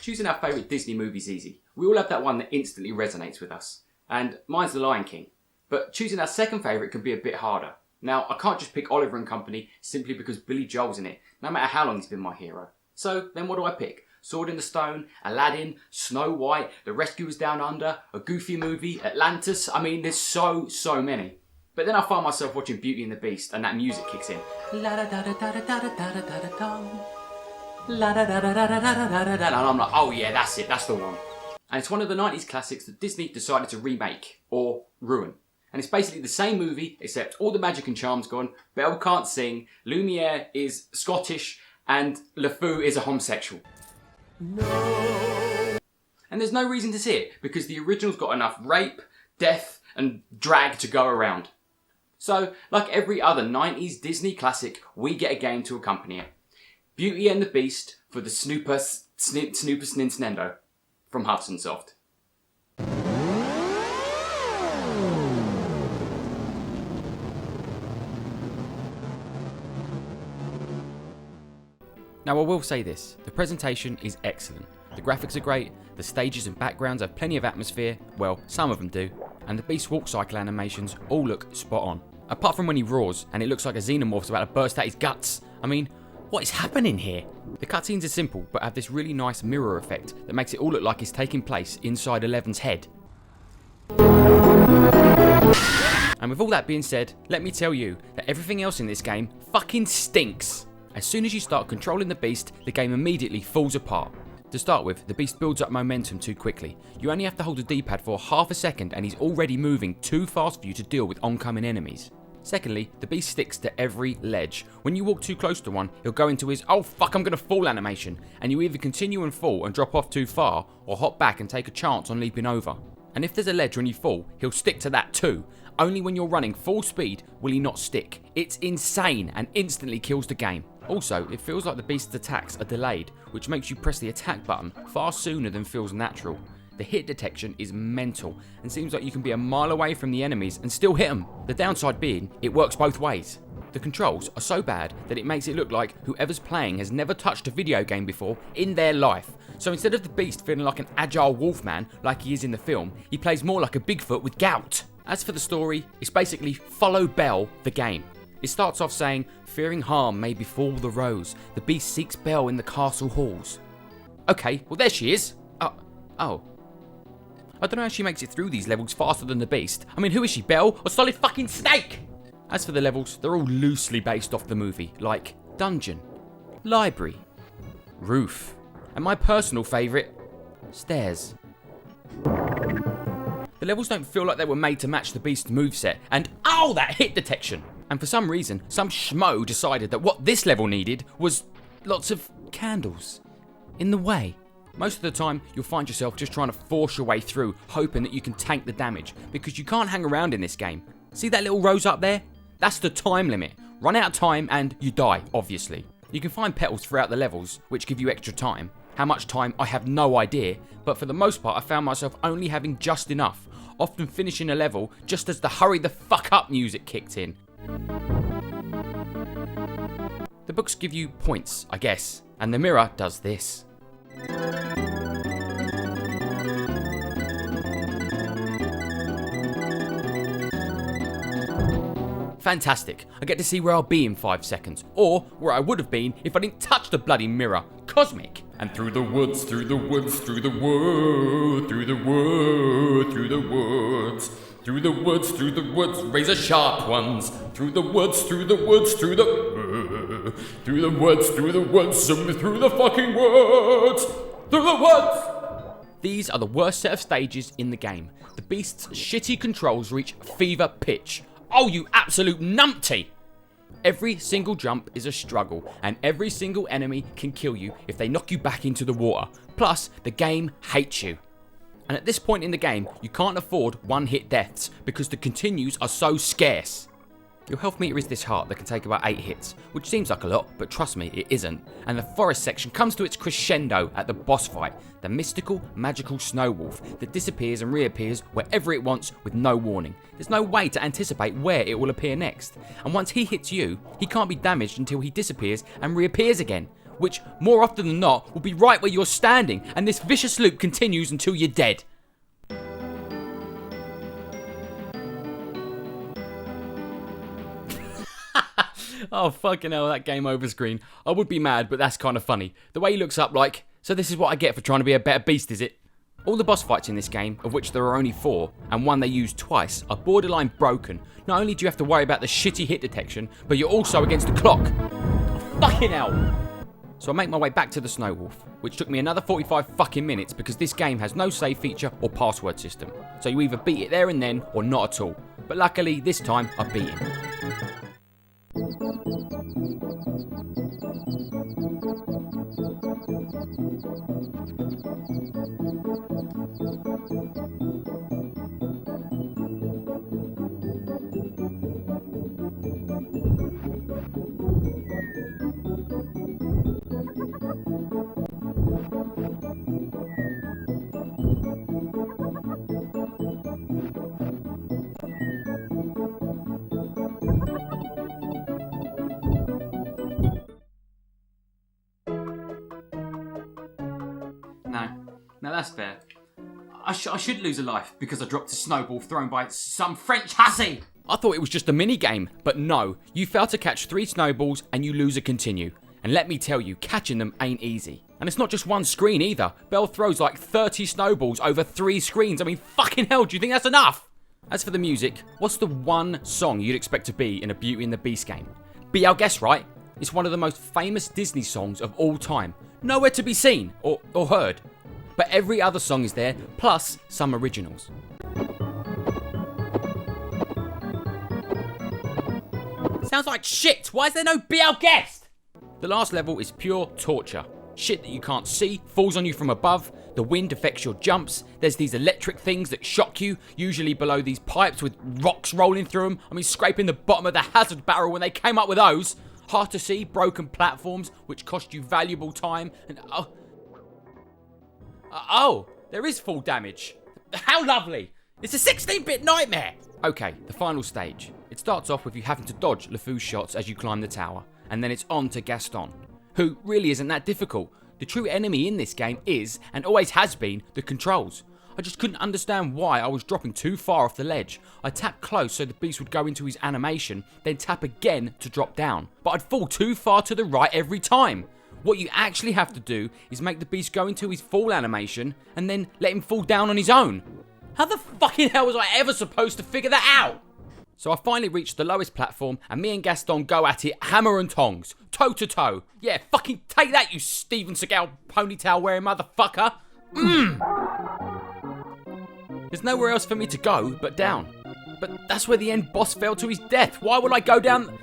Choosing our favourite Disney movie's easy. We all have that one that instantly resonates with us. And mine's The Lion King. But choosing our second favourite can be a bit harder. Now, I can't just pick Oliver and Company simply because Billy Joel's in it, no matter how long he's been my hero. So, then what do I pick? Sword in the Stone, Aladdin, Snow White, The Rescuers Down Under, a Goofy movie, Atlantis. I mean, there's so many. But then I find myself watching Beauty and the Beast and that music kicks in. La da da da da da da da da da da. La da da da da da da da da. And I'm like, oh yeah, that's it, that's the one. And it's one of the 90s classics that Disney decided to remake, or ruin. And it's basically the same movie, except all the magic and charm's gone, Belle can't sing, Lumiere is Scottish, and LeFou is a homosexual. No. And there's no reason to see it, because the original's got enough rape, death, and drag to go around. So, like every other 90s Disney classic, we get a game to accompany it. Beauty and the Beast for the Snooper Nintendo from Hudson Soft. Now I will say this, the presentation is excellent. The graphics are great, the stages and backgrounds have plenty of atmosphere, well, some of them do, and the Beast walk cycle animations all look spot on. Apart from when he roars and it looks like a xenomorph's about to burst out his guts. I mean, what is happening here? The cutscenes are simple but have this really nice mirror effect that makes it all look like it's taking place inside Eleven's head. And with all that being said, let me tell you that everything else in this game fucking stinks. As soon as you start controlling the Beast, the game immediately falls apart. To start with, the Beast builds up momentum too quickly. You only have to hold the D-pad for half a second and he's already moving too fast for you to deal with oncoming enemies. Secondly, the Beast sticks to every ledge. When you walk too close to one, he'll go into his "oh fuck I'm gonna fall" animation, and you either continue and fall and drop off too far, or hop back and take a chance on leaping over. And if there's a ledge when you fall, he'll stick to that too. Only when you're running full speed will he not stick. It's insane and instantly kills the game. Also, it feels like the Beast's attacks are delayed, which makes you press the attack button far sooner than feels natural. The hit detection is mental, and seems like you can be a mile away from the enemies and still hit them. The downside being, it works both ways. The controls are so bad that it makes it look like whoever's playing has never touched a video game before in their life. So instead of the Beast feeling like an agile wolfman like he is in the film, he plays more like a Bigfoot with gout. As for the story, it's basically follow Belle, the game. It starts off saying, fearing harm may befall the rose, the Beast seeks Belle in the castle halls. Okay, well there she is. Oh. I don't know how she makes it through these levels faster than the Beast. I mean, who is she, Belle or Solid fucking Snake? As for the levels, they're all loosely based off the movie, like dungeon, library, roof, and my personal favourite, stairs. The levels don't feel like they were made to match the Beast's moveset, and oh, that hit detection! And for some reason, some schmo decided that what this level needed was lots of candles in the way. Most of the time, you'll find yourself just trying to force your way through, hoping that you can tank the damage, because you can't hang around in this game. See that little rose up there? That's the time limit. Run out of time and you die, obviously. You can find petals throughout the levels, which give you extra time. How much time, I have no idea, but for the most part I found myself only having just enough, often finishing a level just as the hurry the fuck up music kicked in. The books give you points, I guess, and the mirror does this. Fantastic. I get to see where I'll be in 5 seconds, or where I would have been if I didn't touch the bloody mirror. Cosmic. And through the woods, through the woods, through the wood, through the wood, through the woods, through the woods, through the woods, razor sharp ones. Through the woods, through the woods, through the through the woods, through the woods, through the fucking woods, through the woods. These are the worst set of stages in the game. The Beast's shitty controls reach fever pitch. Oh, you absolute numpty! Every single jump is a struggle, and every single enemy can kill you if they knock you back into the water. Plus, the game hates you. And at this point in the game, you can't afford one-hit deaths because the continues are so scarce. Your health meter is this heart that can take about 8 hits, which seems like a lot, but trust me, it isn't. And the forest section comes to its crescendo at the boss fight, the mystical, magical snow wolf that disappears and reappears wherever it wants with no warning. There's no way to anticipate where it will appear next. And once he hits you, he can't be damaged until he disappears and reappears again, which more often than not will be right where you're standing, and this vicious loop continues until you're dead. Oh fucking hell, that game over screen. I would be mad, but that's kind of funny. The way he looks up like, so this is what I get for trying to be a better beast, is it? All the boss fights in this game, of which there are only 4, and one they use twice, are borderline broken. Not only do you have to worry about the shitty hit detection, but you're also against the clock. Fucking hell! So I make my way back to the Snow Wolf, which took me another 45 fucking minutes because this game has no save feature or password system. So you either beat it there and then, or not at all. But luckily, this time, I beat it. No, that's fair. I should lose a life because I dropped a snowball thrown by some French hussy. I thought it was just a mini game, but no. You fail to catch 3 snowballs and you lose a continue. And let me tell you, catching them ain't easy. And it's not just one screen either. Belle throws like 30 snowballs over 3 screens. I mean, fucking hell, do you think that's enough? As for the music, what's the one song you'd expect to be in a Beauty and the Beast game? Be our guess, right? It's one of the most famous Disney songs of all time. Nowhere to be seen or heard. But every other song is there, plus some originals. Sounds like shit! Why is there no Be Our Guest? The last level is pure torture. Shit that you can't see falls on you from above, the wind affects your jumps, there's these electric things that shock you, usually below these pipes with rocks rolling through them. I mean, scraping the bottom of the hazard barrel when they came up with those. Hard to see, broken platforms, which cost you valuable time, and oh, there is full damage. How lovely. It's a 16-bit nightmare. Okay, the final stage. It starts off with you having to dodge LeFou's shots as you climb the tower, and then it's on to Gaston, who really isn't that difficult. The true enemy in this game is, and always has been, the controls. I just couldn't understand why I was dropping too far off the ledge. I tapped close so the beast would go into his animation, then tap again to drop down. But I'd fall too far to the right every time. What you actually have to do is make the beast go into his fall animation and then let him fall down on his own. How the fucking hell was I ever supposed to figure that out? So I finally reached the lowest platform and me and Gaston go at it hammer and tongs, toe to toe. Yeah, fucking take that, you Steven Seagal ponytail wearing motherfucker. There's nowhere else for me to go but down. But that's where the end boss fell to his death. Why would I go down?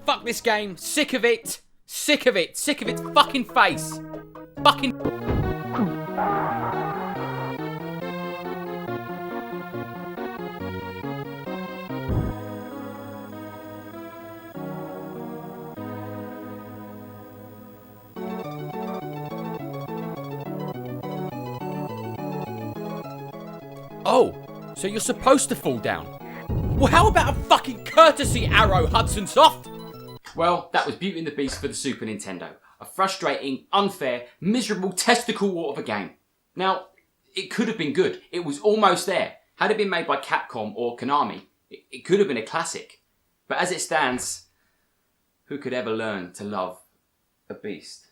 Fuck this game. Sick of it. Sick of it. Sick of its fucking face. Fucking... Oh, so you're supposed to fall down. Well, how about a fucking courtesy arrow, Hudson Soft? Well, that was Beauty and the Beast for the Super Nintendo. A frustrating, unfair, miserable testicle wart of a game. Now, it could have been good. It was almost there. Had it been made by Capcom or Konami, it could have been a classic. But as it stands, who could ever learn to love a beast?